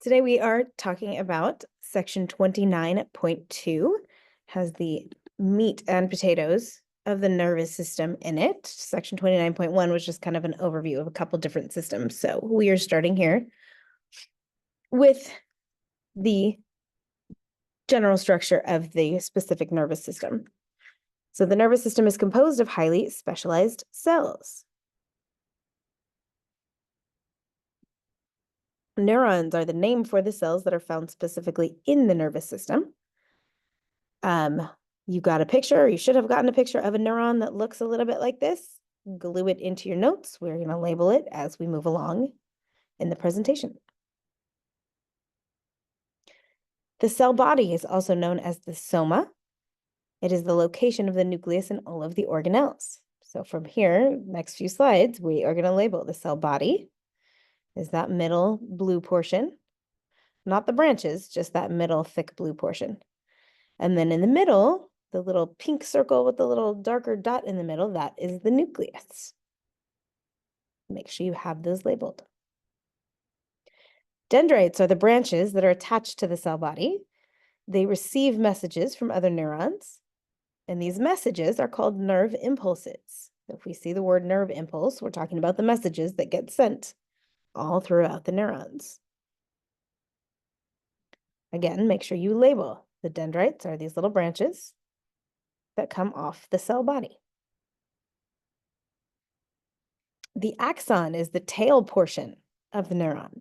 Today we are talking about section 29.2, has the meat and potatoes of the nervous system in it. Section 29.1 was just kind of an overview of a couple different systems. So we are starting here with the general structure of the specific nervous system. So the nervous system is composed of highly specialized cells. Neurons are the name for the cells that are found specifically in the nervous system. You got a picture, or you should have gotten a picture of a neuron that looks a little bit like this. Glue it into your notes. We're going to label it as we move along in the presentation. The cell body is also known as the soma. It is the location of the nucleus and all of the organelles. So from here, next few slides, we are going to label the cell body is that middle blue portion, not the branches, just that middle thick blue portion. And then in the middle, the little pink circle with the little darker dot in the middle, that is the nucleus. Make sure you have those labeled. Dendrites are the branches that are attached to the cell body. They receive messages from other neurons, and these messages are called nerve impulses. If we see the word nerve impulse, we're talking about the messages that get sent all throughout the neurons. Again, make sure you label. The dendrites are these little branches that come off the cell body. The axon is the tail portion of the neuron.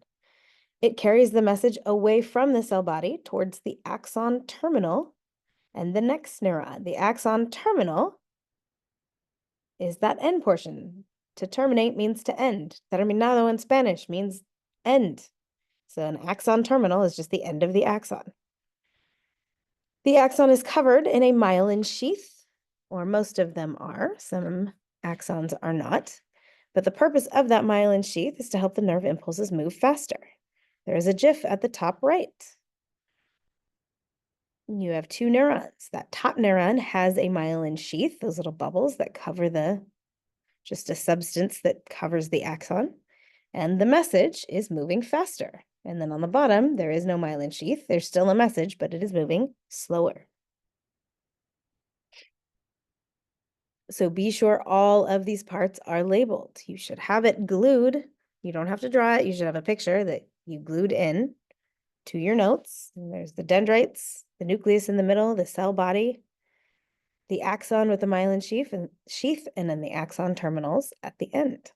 It carries the message away from the cell body towards the axon terminal and the next neuron. The axon terminal is that end portion. To terminate means to end. Terminado in Spanish means end. So an axon terminal is just the end of the axon. The axon is covered in a myelin sheath, or most of them are. Some axons are not. But the purpose of that myelin sheath is to help the nerve impulses move faster. There is a GIF at the top right. You have two neurons. That top neuron has a myelin sheath, those little bubbles that cover just a substance that covers the axon. And the message is moving faster. And then on the bottom, there is no myelin sheath. There's still a message, but it is moving slower. So be sure all of these parts are labeled. You should have it glued. You don't have to draw it. You should have a picture that you glued in to your notes. And there's the dendrites, the nucleus in the middle, the cell body, the axon with the myelin sheath, and then the axon terminals at the end.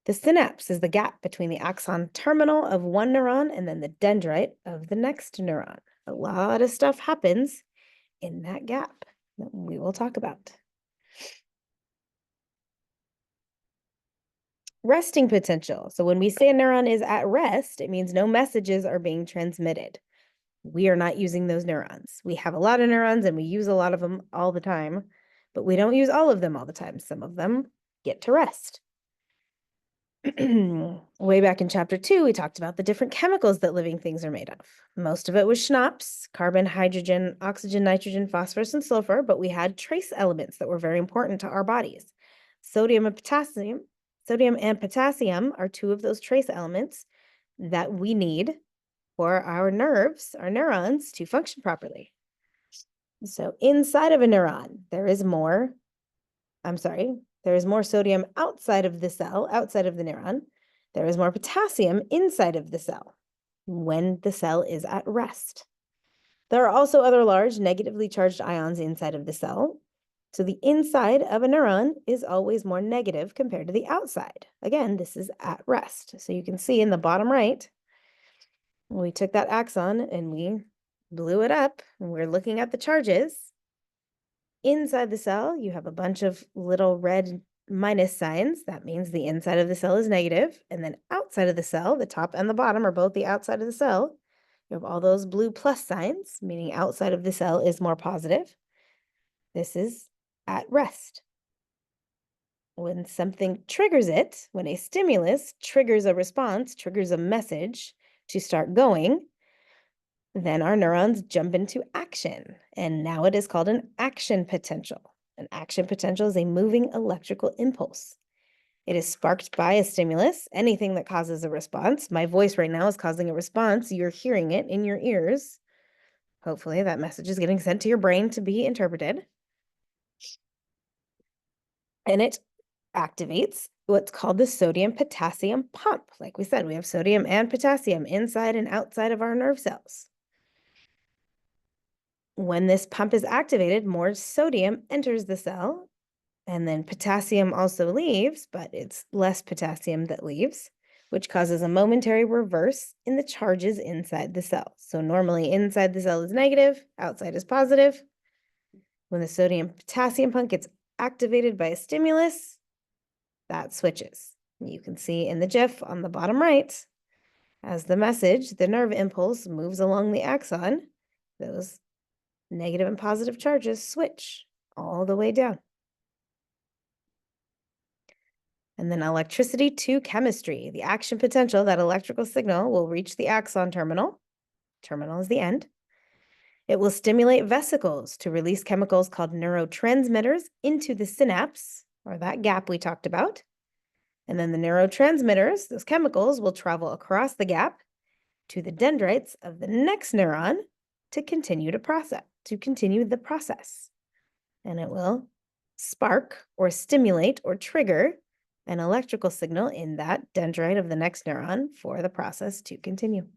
The synapse is the gap between the axon terminal of one neuron and then the dendrite of the next neuron. A lot of stuff happens in that gap that we will talk about. Resting potential. So when we say a neuron is at rest, it means no messages are being transmitted. We are not using those neurons. We have a lot of neurons and we use a lot of them all the time, but we don't use all of them all the time. Some of them get to rest. Way back in chapter 2, we talked about the different chemicals that living things are made of. Most of it was schnapps, carbon, hydrogen, oxygen, nitrogen, phosphorus, and sulfur, but we had trace elements that were very important to our bodies. Sodium and potassium. Sodium and potassium are two of those trace elements that we need for our neurons to function properly. So inside of a neuron, there is more sodium outside of the cell, outside of the neuron. There is more potassium inside of the cell when the cell is at rest. There are also other large negatively charged ions inside of the cell. So the inside of a neuron is always more negative compared to the outside. Again, this is at rest. So you can see in the bottom right, we took that axon and we blew it up, and we're looking at the charges. Inside the cell, you have a bunch of little red minus signs. That means the inside of the cell is negative. And then outside of the cell, the top and the bottom are both the outside of the cell. You have all those blue plus signs, meaning outside of the cell is more positive. This is at rest. When something triggers it, when a stimulus triggers a response, triggers a message to start going, then our neurons jump into action. And now it is called an action potential. An action potential is a moving electrical impulse. It is sparked by a stimulus, anything that causes a response. My voice right now is causing a response. You're hearing it in your ears. Hopefully that message is getting sent to your brain to be interpreted. And it activates what's called the sodium-potassium pump. Like we said, we have sodium and potassium inside and outside of our nerve cells. When this pump is activated, more sodium enters the cell, and then potassium also leaves, but it's less potassium that leaves, which causes a momentary reverse in the charges inside the cell. So normally inside the cell is negative, outside is positive. When the sodium-potassium pump gets activated by a stimulus, that switches. You can see in the GIF on the bottom right, as the message, the nerve impulse moves along the axon, those negative and positive charges switch all the way down. And then electricity to chemistry. The action potential, that electrical signal, will reach the axon terminal. Terminal is the end. It will stimulate vesicles to release chemicals called neurotransmitters into the synapse, or that gap we talked about. And then the neurotransmitters, those chemicals, will travel across the gap to the dendrites of the next neuron to continue the process. And it will spark or stimulate or trigger an electrical signal in that dendrite of the next neuron for the process to continue.